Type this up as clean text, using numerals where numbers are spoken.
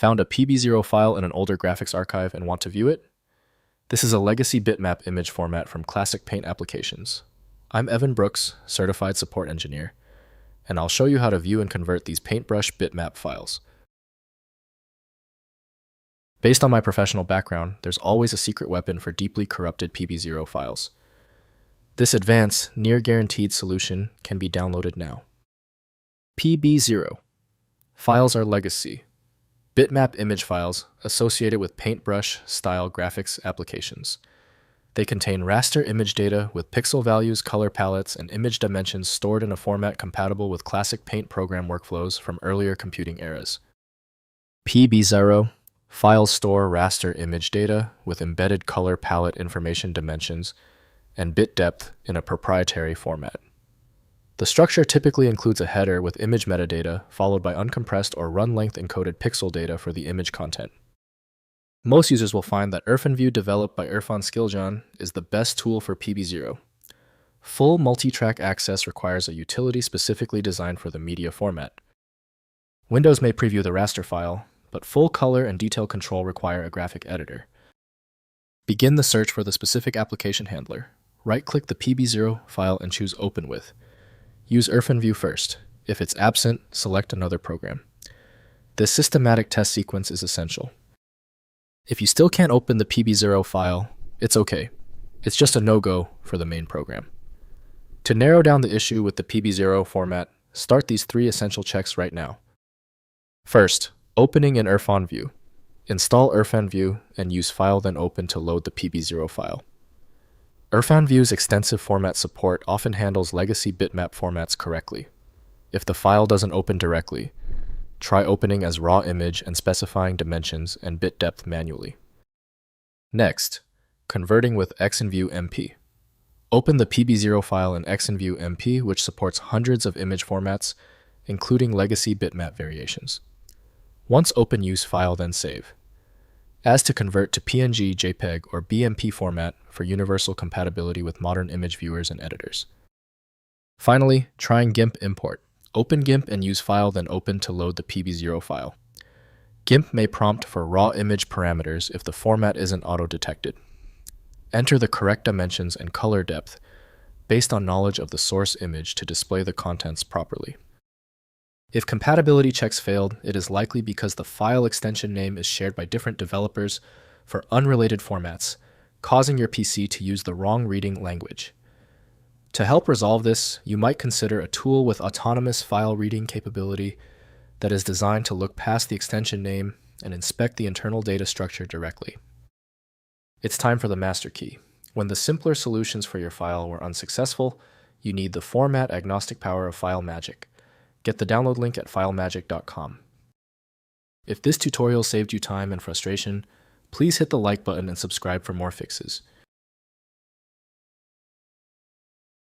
Found a PB0 file in an older graphics archive and want to view it? This is a legacy bitmap image format from classic Paint applications. I'm Evan Brooks, Certified Support Engineer, and I'll show you how to view and convert these PaintBrush Bitmap files. Based on my professional background, there's always a secret weapon for deeply corrupted PB0 files. This advanced, near-guaranteed solution can be downloaded now. PB0 files are legacy bitmap image files associated with PaintBrush-style graphics applications. They contain raster image data with pixel values, color palettes, and image dimensions stored in a format compatible with classic Paint program workflows from earlier computing eras. PB0 files store raster image data with embedded color palette information dimensions and bit depth in a proprietary format. The structure typically includes a header with image metadata, followed by uncompressed or run-length encoded pixel data for the image content. Most users will find that IrfanView developed by Irfan Skilljan is the best tool for PB0. Full multi-track access requires a utility specifically designed for the media format. Windows may preview the raster file, but full color and detail control require a graphic editor. Begin the search for the specific application handler. Right-click the PB0 file and choose Open With. Use IrfanView first. If it's absent, select another program. This systematic test sequence is essential. If you still can't open the PB0 file, it's okay. It's just a no-go for the main program. To narrow down the issue with the PB0 format, start these 3 essential checks right now. First, opening in IrfanView. Install IrfanView and use File then Open to load the PB0 file. IrfanView's extensive format support often handles legacy bitmap formats correctly. If the file doesn't open directly, try opening as raw image and specifying dimensions and bit depth manually. Next, converting with XnView MP. Open the PB0 file in XnView MP, which supports hundreds of image formats, including legacy bitmap variations. Once open, use File then Save. As to convert to PNG, JPEG, or BMP format for universal compatibility with modern image viewers and editors. Finally, trying GIMP import. Open GIMP and use File then Open to load the PB0 file. GIMP may prompt for raw image parameters if the format isn't auto-detected. Enter the correct dimensions and color depth based on knowledge of the source image to display the contents properly. If compatibility checks failed, it is likely because the file extension name is shared by different developers for unrelated formats, causing your PC to use the wrong reading language. To help resolve this, you might consider a tool with autonomous file reading capability that is designed to look past the extension name and inspect the internal data structure directly. It's time for the master key. When the simpler solutions for your file were unsuccessful, you need the format-agnostic power of FileMagick. Get the download link at filemagick.com. If this tutorial saved you time and frustration, please hit the like button and subscribe for more fixes.